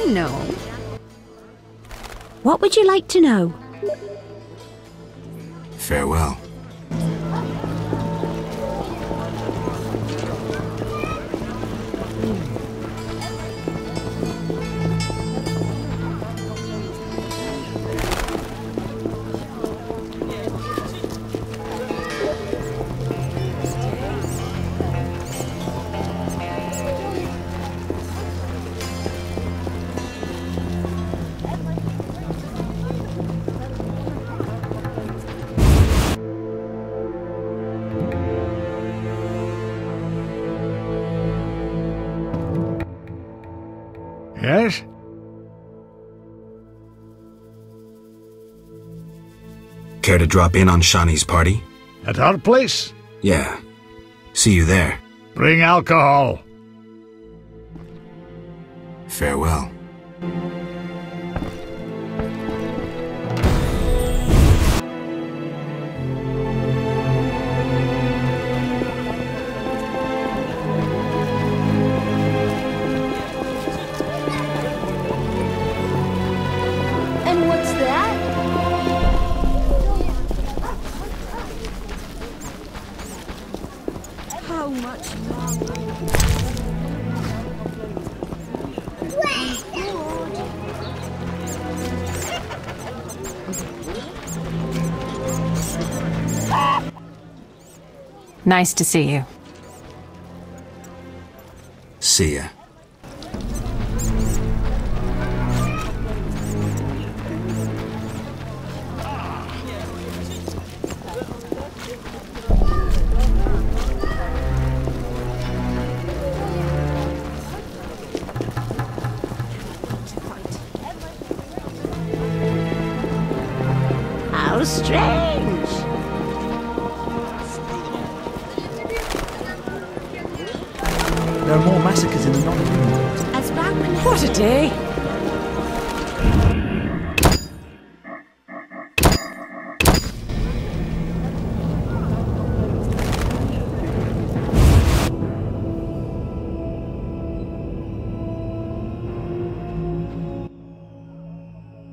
I know. What would you like to know? Farewell. Yes? Care to drop in on Shawnee's party? At our place? Yeah. See you there. Bring alcohol. Farewell. And what's that? How much longer? Nice to see you. See ya. How strange. There are more massacres in the non-human world. As back when What a day!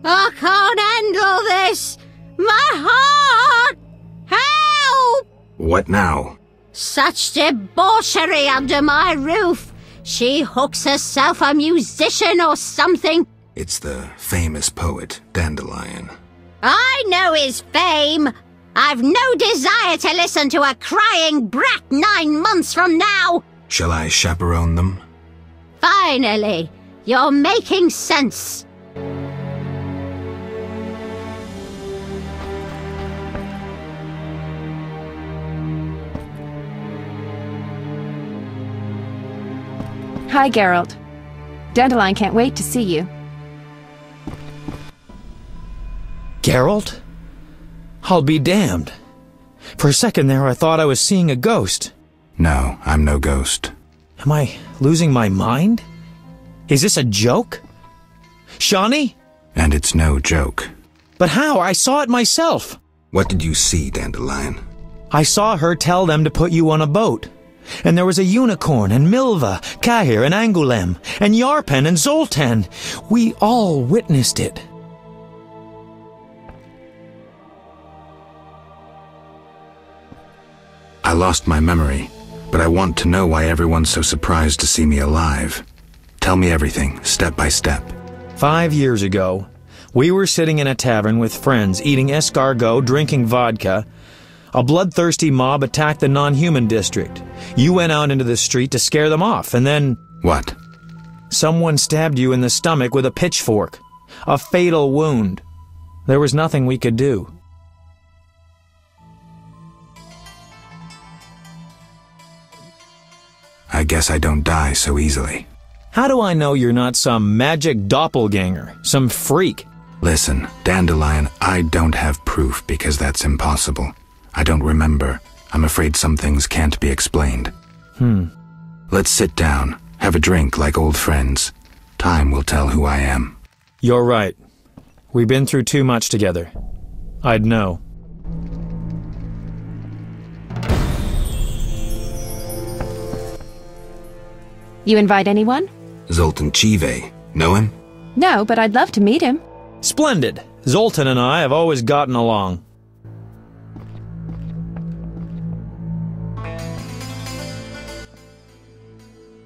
I can't handle this! My heart! Help! What now? Such debauchery under my roof! She hooks herself a musician or something. It's the famous poet, Dandelion. I know his fame. I've no desire to listen to a crying brat 9 months from now. Shall I chaperone them? Finally, you're making sense. Hi, Geralt. Dandelion can't wait to see you. Geralt? I'll be damned. For a second there, I thought I was seeing a ghost. No, I'm no ghost. Am I losing my mind? Is this a joke? Shawnee? And it's no joke. But how? I saw it myself. What did you see, Dandelion? I saw her tell them to put you on a boat. And there was a unicorn, and Milva, Cahir, and Angulem, and Yarpen, and Zoltan. We all witnessed it. I lost my memory, but I want to know why everyone's so surprised to see me alive. Tell me everything, step by step. 5 years ago, we were sitting in a tavern with friends, eating escargot, drinking vodka. A bloodthirsty mob attacked the non-human district. You went out into the street to scare them off, and then... What? Someone stabbed you in the stomach with a pitchfork. A fatal wound. There was nothing we could do. I guess I don't die so easily. How do I know you're not some magic doppelganger, some freak? Listen, Dandelion, I don't have proof because that's impossible. I don't remember. I'm afraid some things can't be explained. Let's sit down, have a drink like old friends. Time will tell who I am. You're right. We've been through too much together. I'd know. You invite anyone? Zoltan Chive, know him? No, but I'd love to meet him. Splendid. Zoltan and I have always gotten along.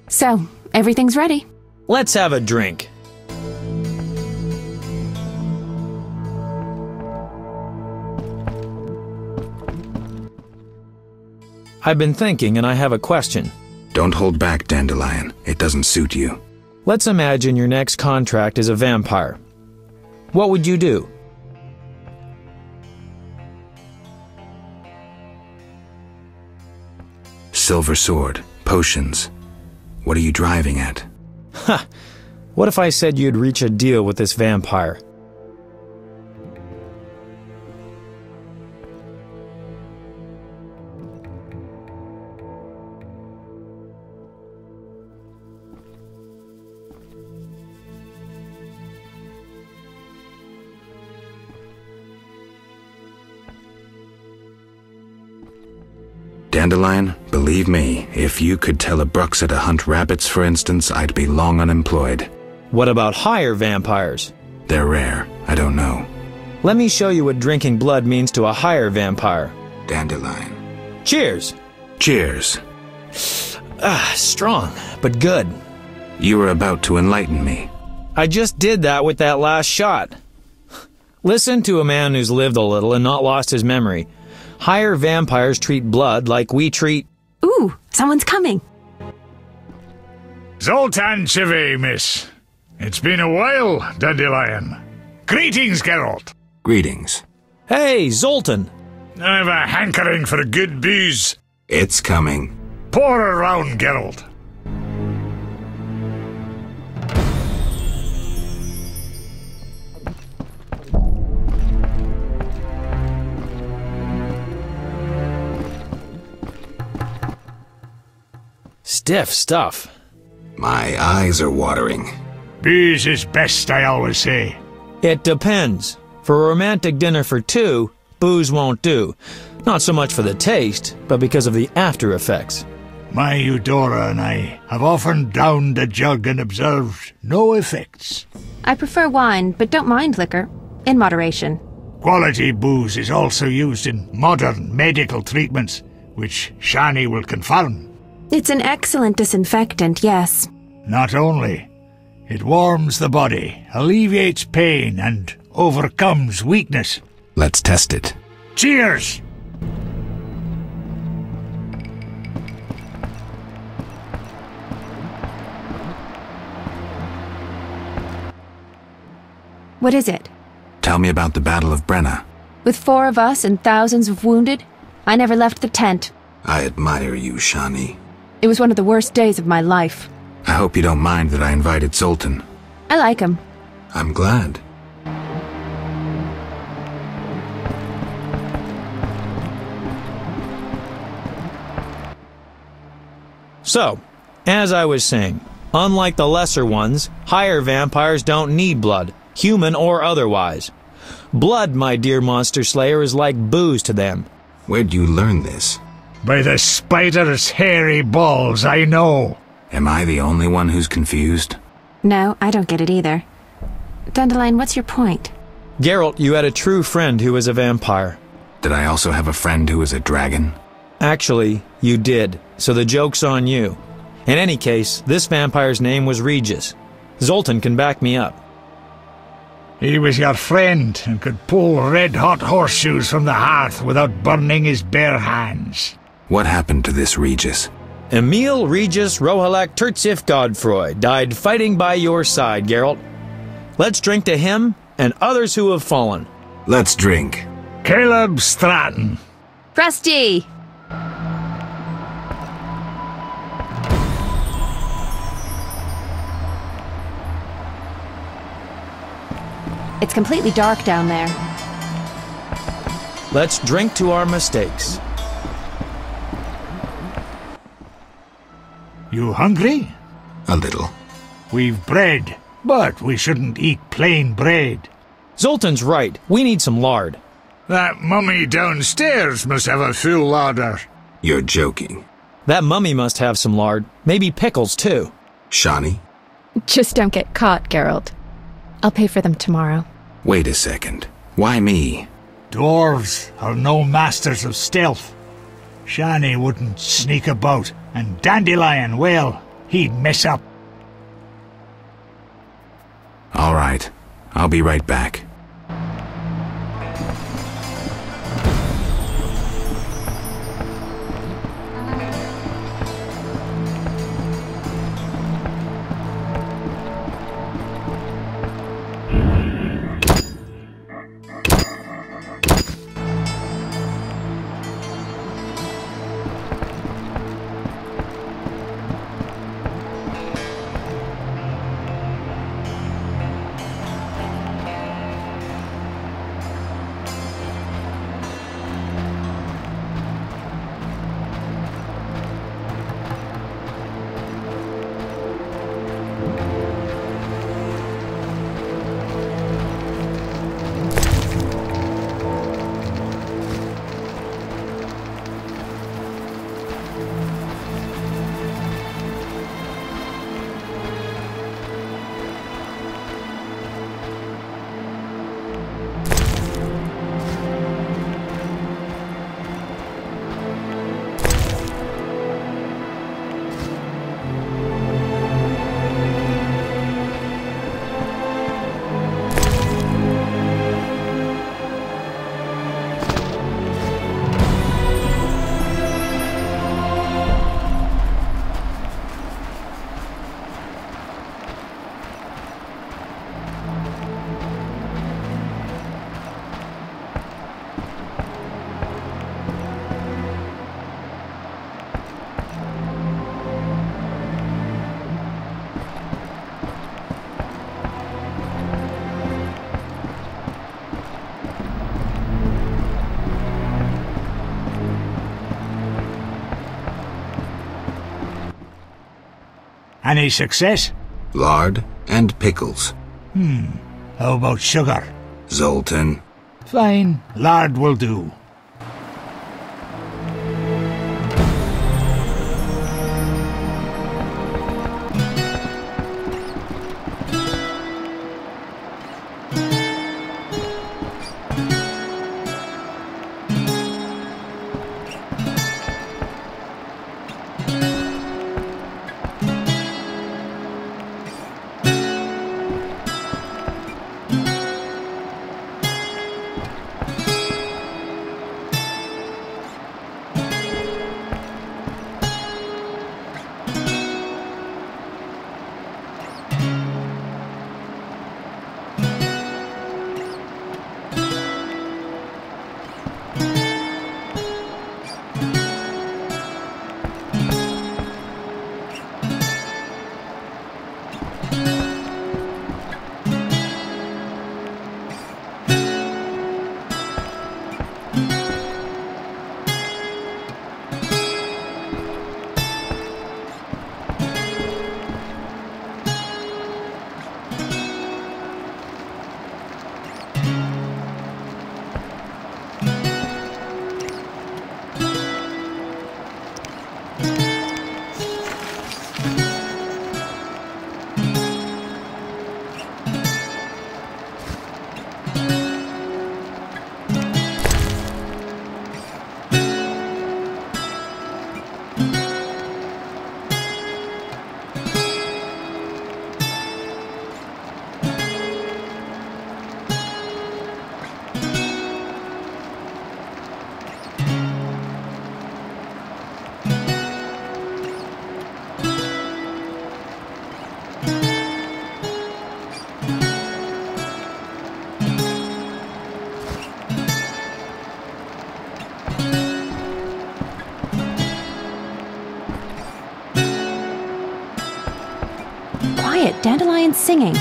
So, everything's ready. Let's have a drink. I've been thinking and I have a question. Don't hold back, Dandelion. It doesn't suit you. Let's imagine your next contract is a vampire. What would you do? Silver sword, potions. What are you driving at? Ha! What if I said you'd reach a deal with this vampire? Dandelion, believe me, if you could tell a Bruxa to hunt rabbits, for instance, I'd be long unemployed. What about higher vampires? They're rare. I don't know. Let me show you what drinking blood means to a higher vampire. Dandelion. Cheers! Cheers. Strong, but good. You were about to enlighten me. I just did that with that last shot. Listen to a man who's lived a little and not lost his memory. Higher vampires treat blood like we treat... Ooh, someone's coming. Zoltan Chive, miss. It's been a while, Dandelion. Greetings, Geralt. Greetings. Hey, Zoltan! I've a hankering for good booze. It's coming. Pour around, Geralt. Stiff stuff. My eyes are watering. Booze is best, I always say. It depends. For a romantic dinner for two, booze won't do. Not so much for the taste, but because of the after effects. My Eudora and I have often downed a jug and observed no effects. I prefer wine, but don't mind liquor. In moderation. Quality booze is also used in modern medical treatments, which Shani will confirm. It's an excellent disinfectant, yes. Not only, it warms the body, alleviates pain, and overcomes weakness. Let's test it. Cheers! What is it? Tell me about the Battle of Brenna. With 4 of us and thousands of wounded, I never left the tent. I admire you, Shani. It was one of the worst days of my life. I hope you don't mind that I invited Zoltan. I like him. I'm glad. So, as I was saying, unlike the lesser ones, higher vampires don't need blood, human or otherwise. Blood, my dear monster slayer, is like booze to them. Where'd you learn this? By the spider's hairy balls, I know. Am I the only one who's confused? No, I don't get it either. Dandelion, what's your point? Geralt, you had a true friend who was a vampire. Did I also have a friend who was a dragon? Actually, you did, so the joke's on you. In any case, this vampire's name was Regis. Zoltan can back me up. He was your friend and could pull red-hot horseshoes from the hearth without burning his bare hands. What happened to this Regis? Emil Regis Rohalak Tertsif Godfroy died fighting by your side, Geralt. Let's drink to him and others who have fallen. Let's drink. Caleb Stratton. Rusty! It's completely dark down there. Let's drink to our mistakes. You hungry? A little. We've bread, but we shouldn't eat plain bread. Zoltan's right. We need some lard. That mummy downstairs must have a full larder. You're joking. That mummy must have some lard. Maybe pickles, too. Shani? Just don't get caught, Geralt. I'll pay for them tomorrow. Wait a second. Why me? Dwarves are no masters of stealth. Shani wouldn't sneak about, and Dandelion, well, he'd mess up. All right. I'll be right back. Any success? Lard and pickles. How about sugar? Zoltan. Fine, lard will do. Quiet, Dandelion's singing.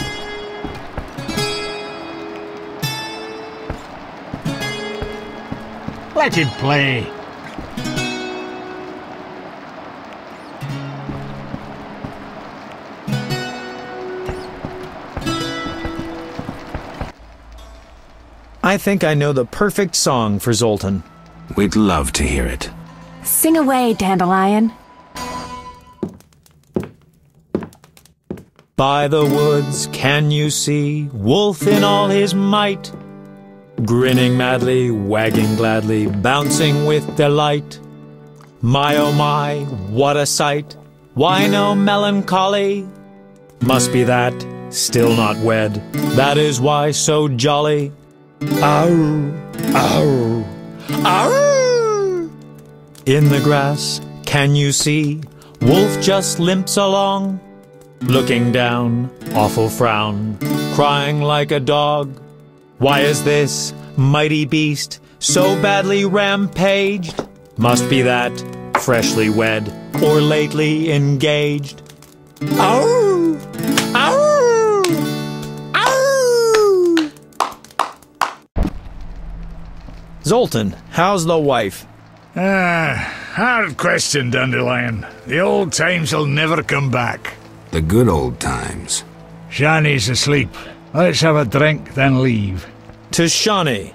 Let him play. I think I know the perfect song for Zoltan. We'd love to hear it. Sing away, Dandelion. By the woods can you see Wolf in all his might, grinning madly, wagging gladly, bouncing with delight. My oh my, what a sight! Why no melancholy? Must be that, still not wed, that is why so jolly. Ow, ow, ow! In the grass, can you see? Wolf just limps along, looking down, awful frown, crying like a dog. Why is this mighty beast so badly rampaged? Must be that, freshly wed, or lately engaged. Ow! Ow! Ow! Zoltan, how's the wife? Hard question, Dandelion. The old times will never come back. The good old times. Shani's asleep. Let's have a drink, then leave. To Shawnee.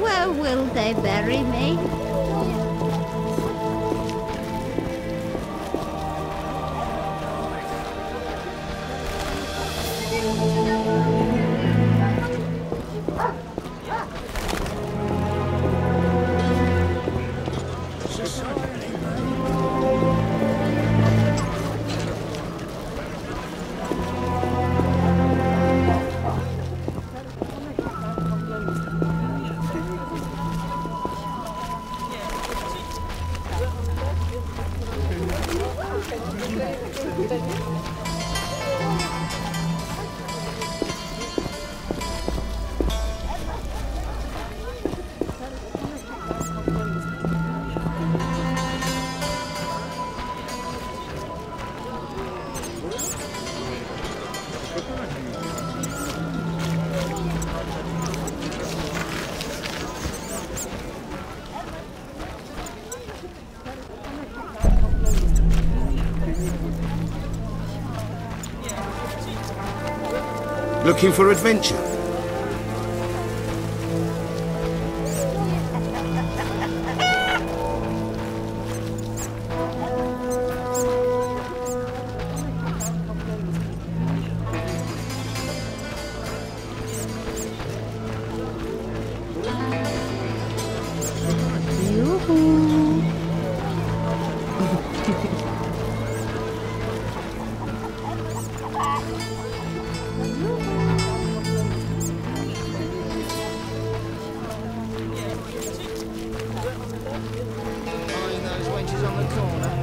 Where will they bury me? Looking for adventure?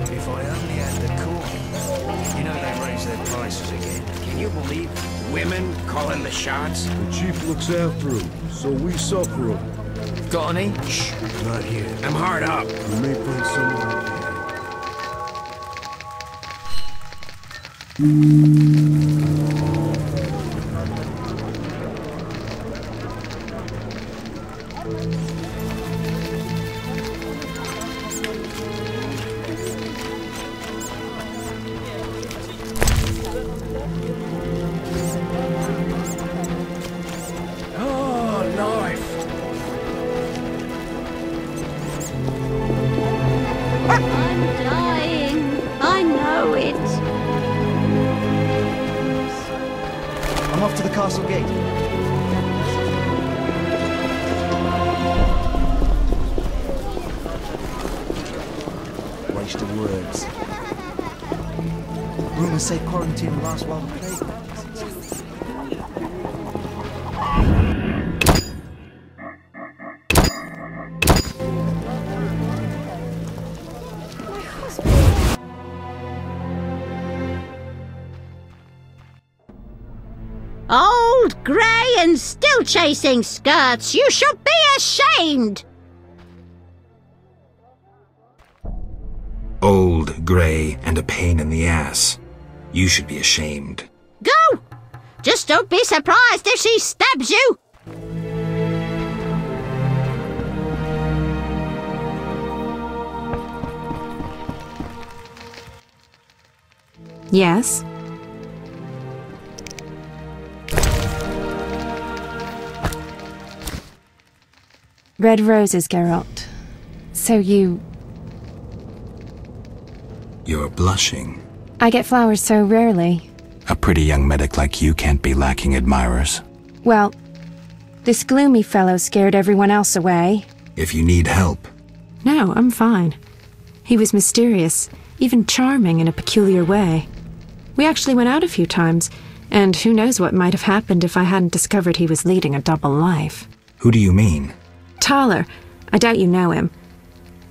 If I only had the coin. You know they raised their prices again. Can you believe it? Women calling the shots? The chief looks after them, so we suffer them. Got any? Shh, not here. I'm hard up. We may find someone. I'm dying. I know it. I'm off to the castle gate. Waste of words. Rumors say quarantine will last while the plague lasts. Old, grey, and still chasing skirts. You should be ashamed. Old, grey, and a pain in the ass. You should be ashamed. Go! Just don't be surprised if she stabs you. Yes? Red roses, Geralt. So you... You're blushing. I get flowers so rarely. A pretty young medic like you can't be lacking admirers. Well, this gloomy fellow scared everyone else away. If you need help. No, I'm fine. He was mysterious, even charming in a peculiar way. We actually went out a few times, and who knows what might have happened if I hadn't discovered he was leading a double life. Who do you mean? Thaler. I doubt you know him.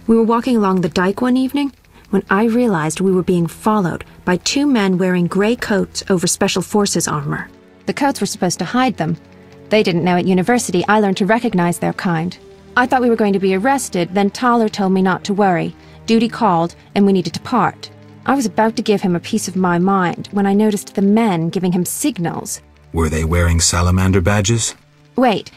We were walking along the dike one evening when I realized we were being followed by two men wearing grey coats over Special Forces armor. The coats were supposed to hide them. They didn't know at university I learned to recognize their kind. I thought we were going to be arrested, then Thaler told me not to worry. Duty called, and we needed to part. I was about to give him a piece of my mind when I noticed the men giving him signals. Were they wearing salamander badges? Wait.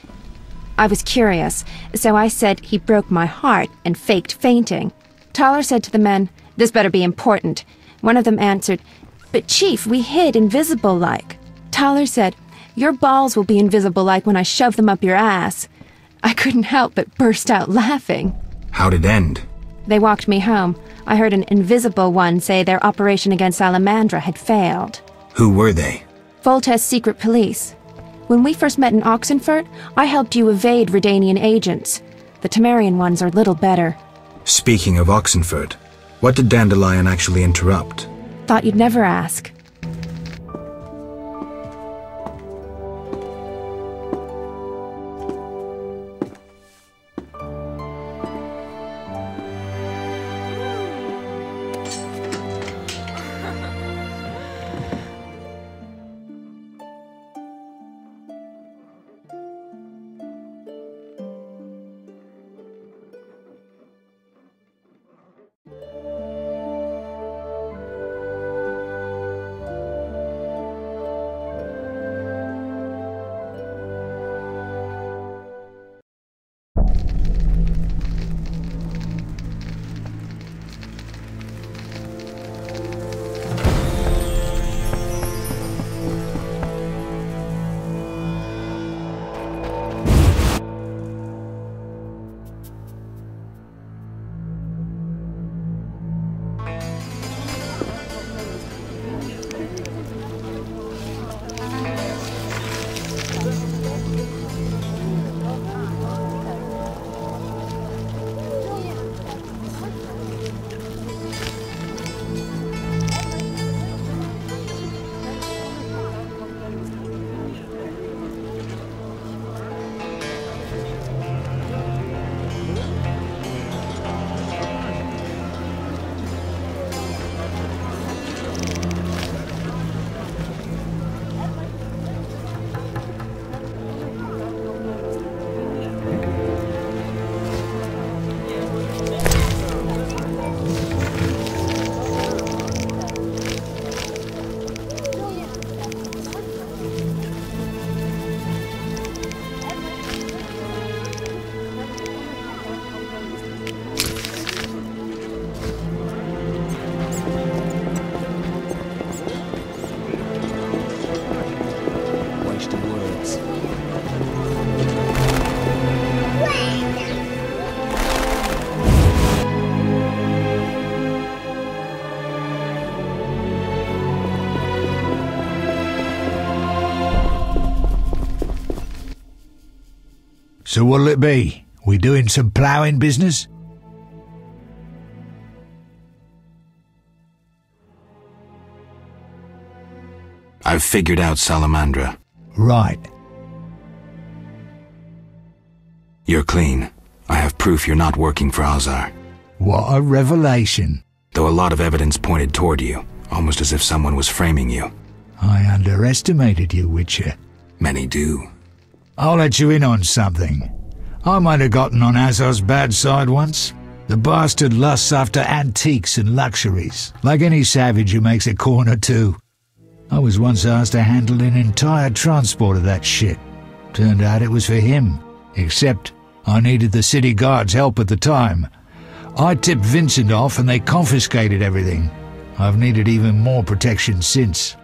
I was curious, so I said he broke my heart and faked fainting. Thaler said to the men, "This better be important." One of them answered, "But Chief, we hid invisible-like." Thaler said, "Your balls will be invisible-like when I shove them up your ass." I couldn't help but burst out laughing. How'd it end? They walked me home. I heard an invisible one say their operation against Salamandra had failed. Who were they? Volta's secret police. When we first met in Oxenfurt, I helped you evade Redanian agents. The Temerian ones are little better. Speaking of Oxenfurt, What did Dandelion actually interrupt? Thought you'd never ask. So what'll it be? We doing some ploughing business? I've figured out Salamandra. Right. You're clean. I have proof you're not working for Azar. What a revelation. Though a lot of evidence pointed toward you, almost as if someone was framing you. I underestimated you, Witcher. Many do. I'll let you in on something. I might have gotten on Azar's bad side once. The bastard lusts after antiques and luxuries, like any savage who makes a corner too. I was once asked to handle an entire transport of that shit. Turned out it was for him, except I needed the city guard's help at the time. I tipped Vincent off and they confiscated everything. I've needed even more protection since.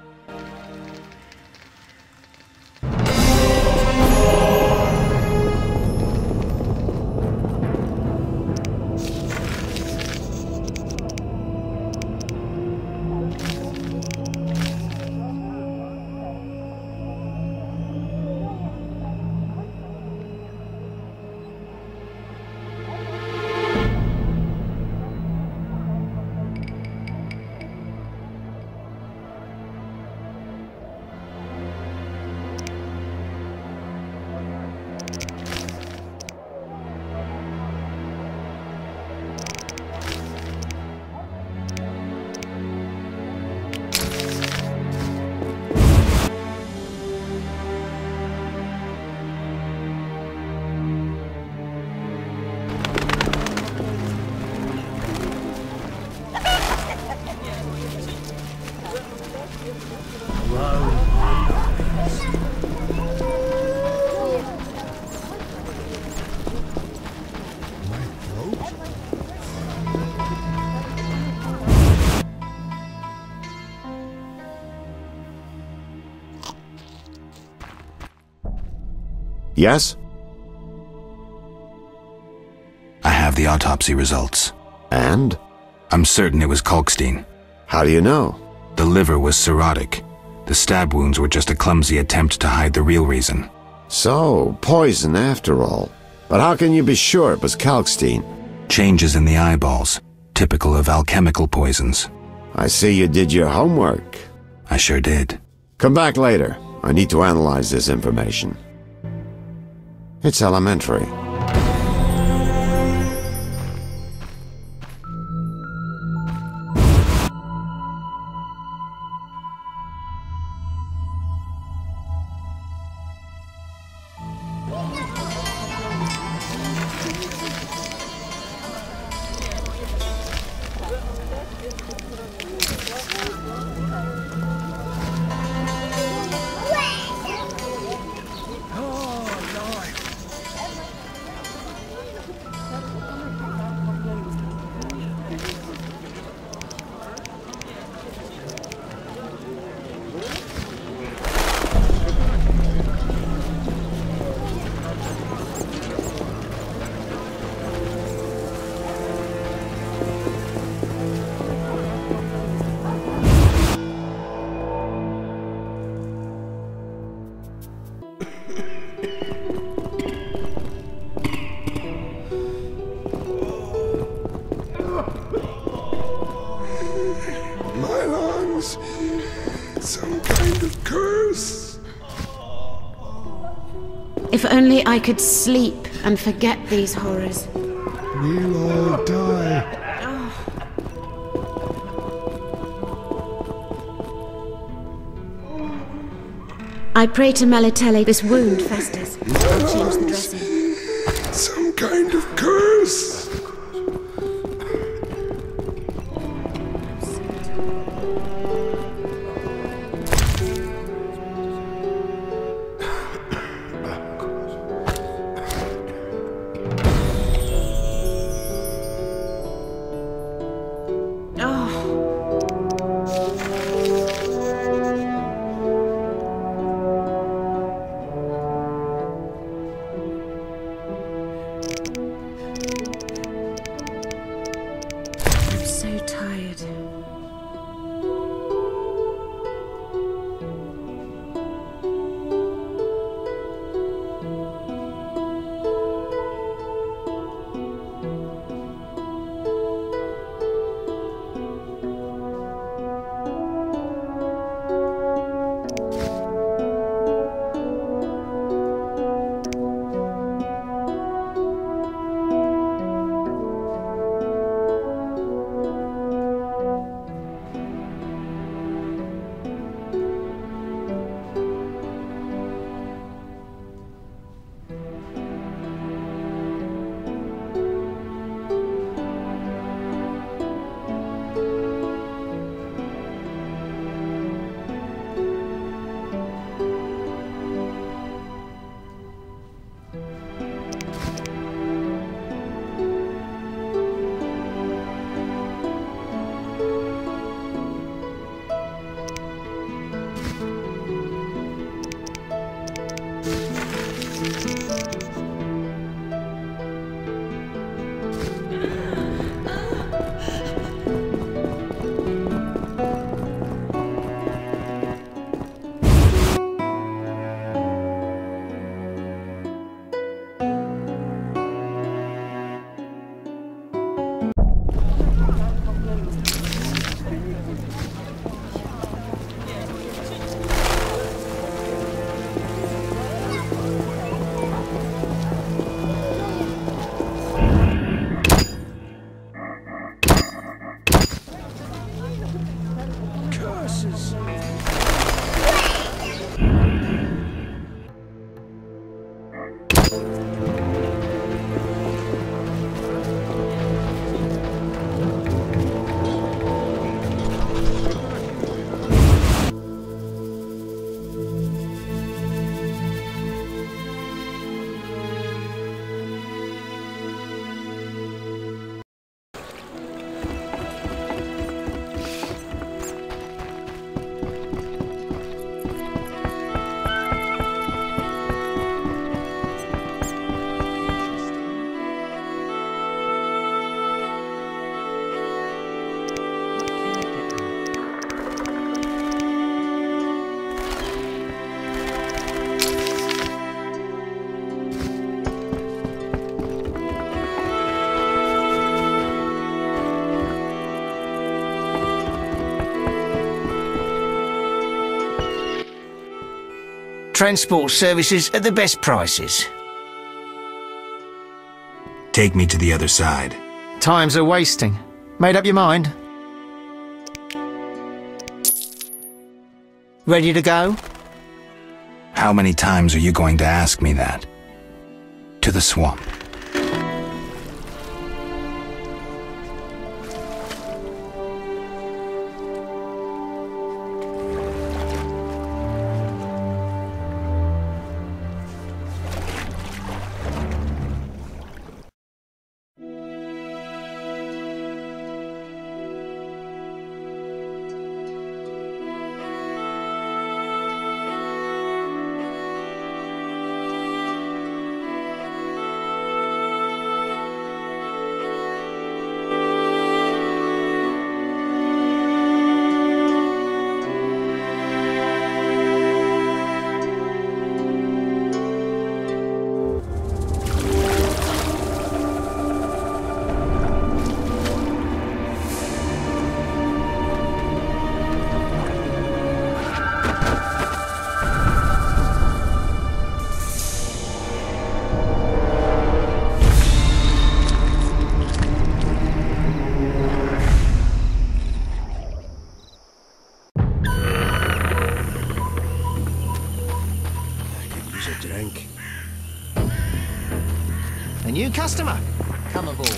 Yes? I have the autopsy results. And? I'm certain it was Kalkstein. How do you know? The liver was cirrhotic. The stab wounds were just a clumsy attempt to hide the real reason. So, poison after all. But how can you be sure it was Kalkstein? Changes in the eyeballs. typical of alchemical poisons. I see you did your homework. I sure did. Come back later. I need to analyze this information. It's elementary. Some kind of curse. If only I could sleep and forget these horrors. We'll all die. I pray to Melitele this wound festers. I'll change the dressing. Some kind of curse. Transport services at the best prices. Take me to the other side. Times are wasting. Made up your mind? Ready to go? How many times are you going to ask me that? To the swamp. Drink. A new customer. Come aboard.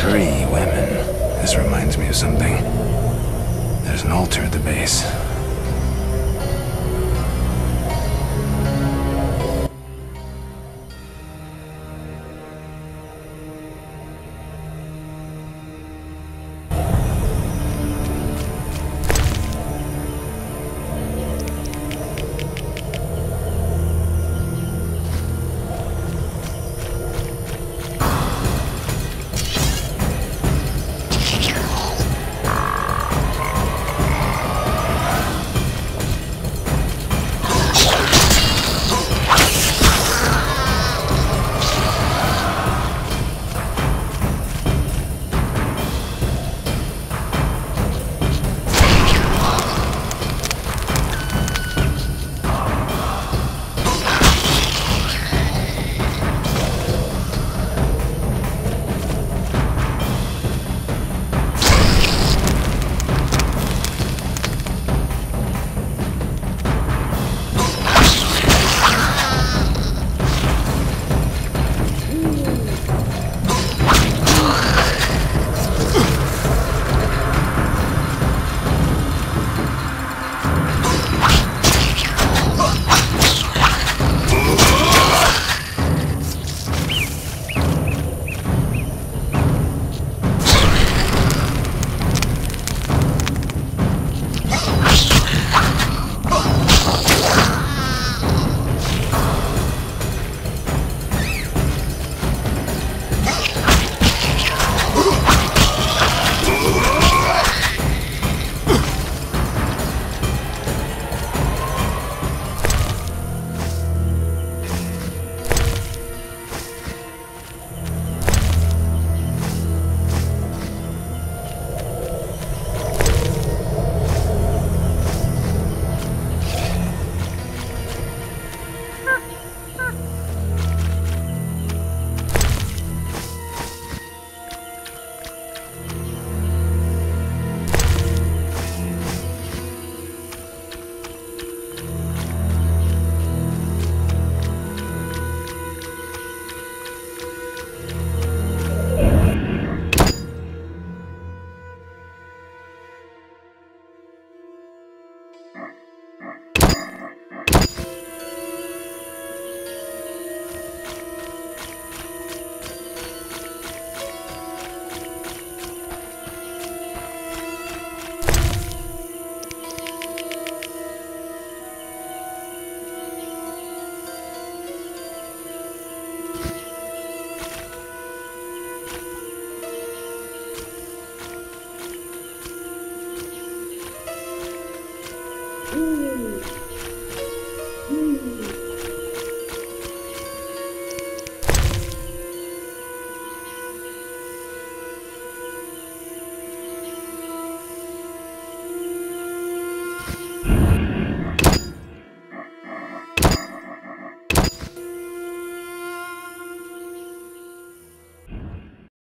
Three women. This reminds me of something. There's an altar at the base.